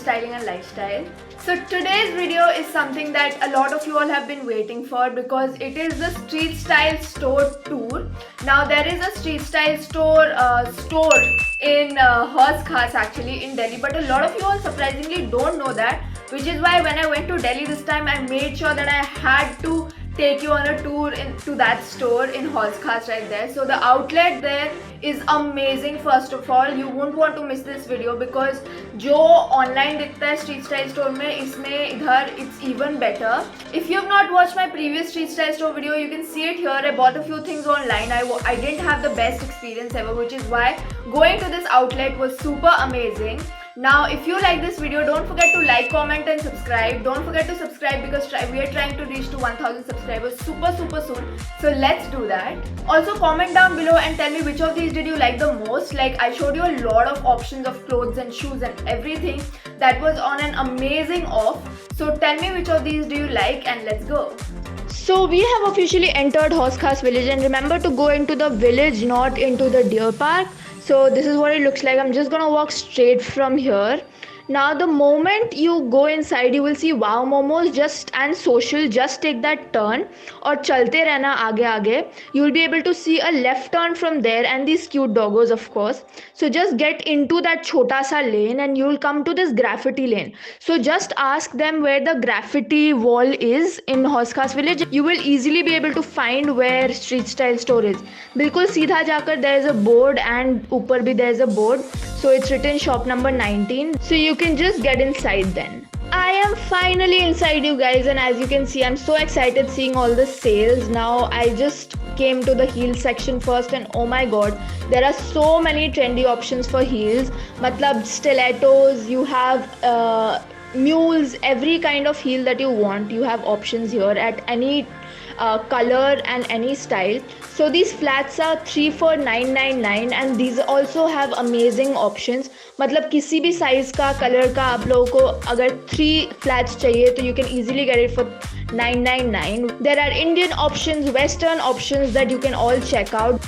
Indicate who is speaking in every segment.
Speaker 1: styling and lifestyle. So today's video is something that a lot of you all have been waiting for because it is the street style store tour. Now there is a street style store in Hauz Khas actually in Delhi, but a lot of you all surprisingly don't know that, which is why when I went to Delhi this time I made sure that I had to take you on a tour to that store in Hauz Khas right there. So the outlet there is amazing. First of all, you won't want to miss this video because जो online दिखता है street style store में, इसमें इधर it's even better. If you have not watched my previous street style store video, you can see it here. I bought a few things online. I didn't have the best experience ever, which is why going to this outlet was super amazing. Now, if you like this video, don't forget to like, comment and subscribe. Don't forget to subscribe because we are trying to reach to 1000 subscribers super soon. So let's do that. Also, comment down below and tell me which of these did you like the most. Like, I showed you a lot of options of clothes and shoes and everything that was on an amazing off. So tell me which of these do you like and let's go. So we have officially entered Hauz Khas village, and remember to go into the village, not into the deer park. So this is what it looks like. I'm just gonna walk straight from here. Now the moment you go inside, you will see Wow Momos and Social. Just take that turn और चलते रहना आगे आगे. You will be able to see a left turn from there and these cute doggos, of course. So just get into that छोटा सा lane and you will come to this graffiti lane. So just ask them where the graffiti wall is in Hauz Khas village. You will easily be able to find where street style store is. बिल्कुल सीधा जाकर there is a board and ऊपर भी there is a board. So it's written shop number 19. So you can just get inside then. I am finally inside, you guys, and as you can see, I'm so excited seeing all the sales. Now I just came to the heel section first and oh my god, there are so many trendy options for heels. Matlab stilettos, you have mules, every kind of heel that you want, you have options here at any color and any style. So these flats are 3 for 999 and these also have amazing options. मतलब किसी भी size का color का आप लोगों को अगर 3 flats चाहिए तो you can easily get it for 999. There are Indian options, Western options that you can all check out.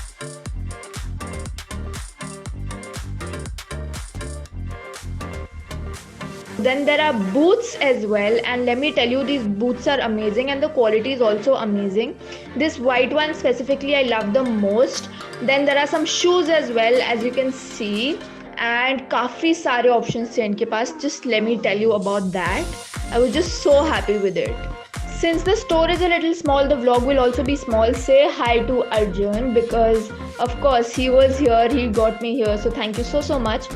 Speaker 1: Then there are boots as well, and let me tell you, these boots are amazing and the quality is also amazing. This white one specifically I love the most. Then there are some shoes as well, as you can see, and काफी सारे options थे इनके पास. Just let me tell you about that. I was just so happy with it. Since the store is a little small, the vlog will also be small. Say hi to Arjun because of course he was here, he got me here, so thank you so much.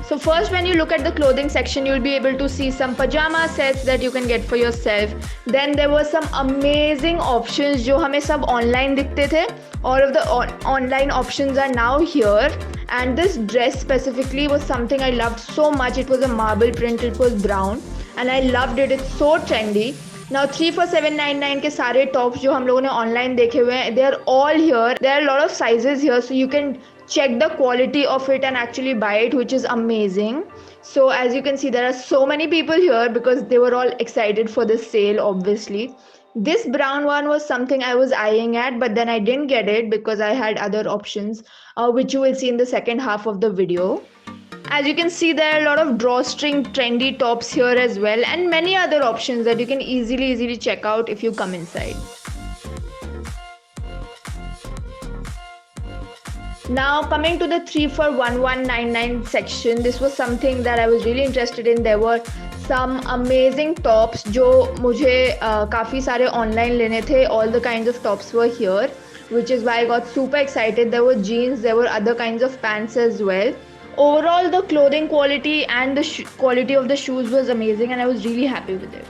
Speaker 1: So first, when you look at the clothing section, you'll be able to see some pajama sets that you can get for yourself. Then there were some amazing options जो हमें सब online दिखते थे. All of the online options are now here. And this dress specifically was something I loved so much. It was a marble print. It was brown, and I loved it. It's so trendy. Now 3 for 799 के सारे tops जो हम लोगों ने online देखे हुए हैं, they are all here. There are a lot of sizes here, so you can check the quality of it and actually buy it, which is amazing. So as you can see, there are so many people here because they were all excited for the sale, obviously. This brown one was something I was eyeing at, but then I didn't get it because I had other options, which you will see in the second half of the video. As you can see, there are a lot of drawstring trendy tops here as well, and many other options that you can easily check out if you come inside. Now coming to the 3 for 1199 section, this was something that I was really interested in. There were some amazing tops जो मुझे काफ़ी सारे online लेने थे. All the kinds of tops were here, which is why I got super excited. There were jeans, there were other kinds of pants as well. Overall, the clothing quality and the quality of the shoes was amazing and I was really happy with it.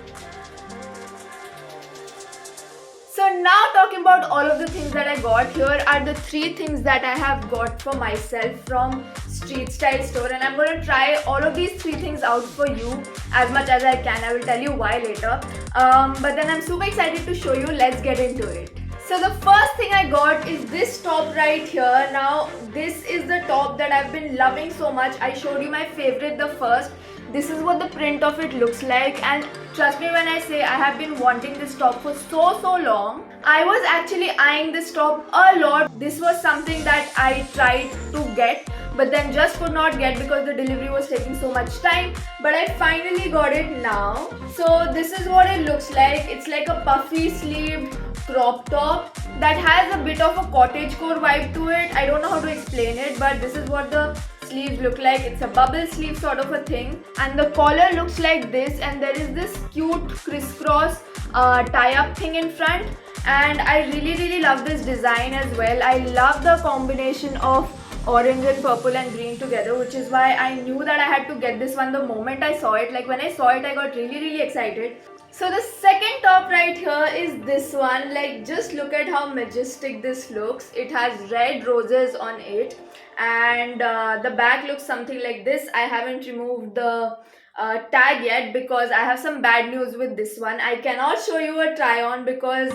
Speaker 1: So now talking about all of the things that I got, here are the 3 things that I have got for myself from Street Style Store, and I'm going to try all of these 3 things out for you as much as I can. I will tell you why later. But then I'm super excited to show you. Let's get into it. So the first thing I got is this top right here. Now this is the top that I've been loving so much. I showed you my favorite the first. This is what the print of it looks like, and trust me when I say I have been wanting this top for so long. I was actually eyeing this top a lot. This was something that I tried to get but then just could not get because the delivery was taking so much time. But I finally got it now. So this is what it looks like. It's like a puffy sleeved crop top that has a bit of a cottagecore vibe to it. I don't know how to explain it, but this is what the sleeves look like. It's a bubble sleeve sort of a thing, and the collar looks like this, and there is this cute crisscross tie-up thing in front, and I really love this design as well. I love the combination of orange and purple and green together, which is why I knew that I had to get this one the moment I saw it. Like when I saw it, I got really excited. So the second top right here is this one. Like just look at how majestic this looks. It has red roses on it, and the back looks something like this. I haven't removed the tag yet because I have some bad news with this one. I cannot show you a try on because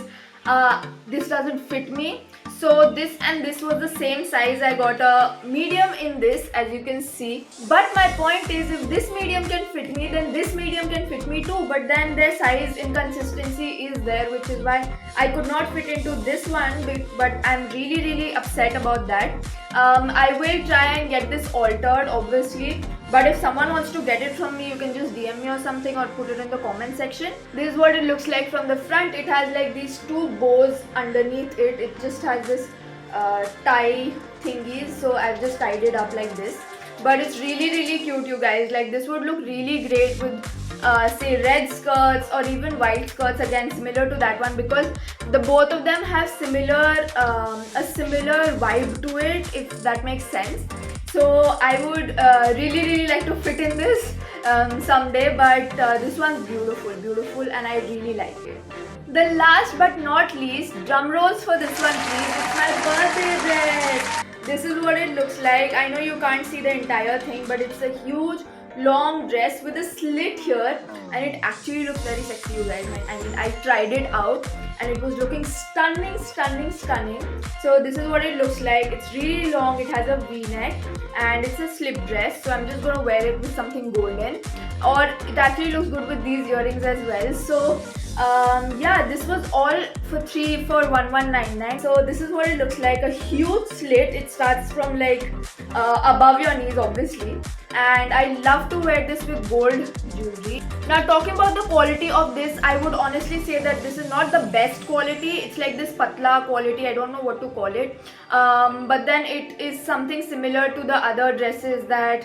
Speaker 1: this doesn't fit me. So this and this was the same size. I got a medium in this, as you can see. But my point is, if this medium can fit me, then this medium can fit me too. But then their size inconsistency is there, which is why I could not fit into this one. But I'm really upset about that. I will try and get this altered, obviously. But if someone wants to get it from me, you can just DM me or something, or put it in the comment section. This is what it looks like from the front. It has like these two bows underneath it. It just has this tie thingies, so I've just tied it up like this. But it's really cute, you guys. Like this would look really great with say red skirts or even white skirts, again similar to that one, because the both of them have similar a similar vibe to it, if that makes sense. So I would really like to fit in this someday, but this one's beautiful, and I really like it. The last but not least, drum rolls for this one please, it's my birthday dress. This is what it looks like. I know you can't see the entire thing, but it's a huge long dress with a slit here, and it actually looks very sexy, you guys. I mean, I tried it out and it was looking stunning. So this is what it looks like. It's really long, it has a v-neck, and it's a slip dress, so I'm just gonna wear it with something golden, or it actually looks good with these earrings as well. So yeah, this was all for 1199. So this is what it looks like. A huge slit. It starts from like above your knees, obviously, and I love to wear this with gold jewelry. Now talking about the quality of this, I would honestly say that this is not the best quality. It's like this patla quality, I don't know what to call it, but then it is something similar to the other dresses that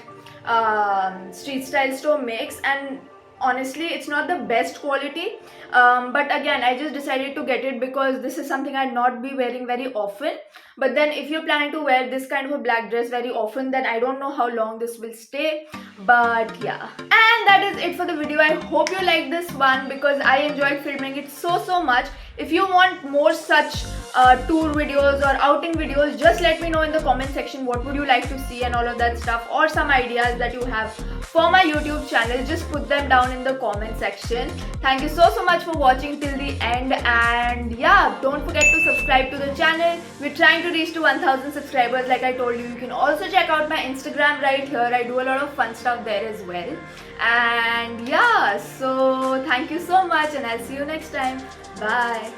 Speaker 1: Street Style Store makes, and honestly it's not the best quality, but again I just decided to get it because this is something I'd not be wearing very often. But then if you're planning to wear this kind of a black dress very often, then I don't know how long this will stay. But yeah, and that is it for the video. I hope you like this one because I enjoyed filming it so much. If you want more such tour videos or outing videos, just let me know in the comment section what would you like to see and all of that stuff, or some ideas that you have for my YouTube channel. Just put them down in the comment section. Thank you so much for watching till the end, and yeah, don't forget to subscribe to the channel. We're trying to reach to 1000 subscribers, like I told you. You can also check out my Instagram right here. I do a lot of fun stuff there as well. And yeah, so thank you so much, and I'll see you next time. Bye.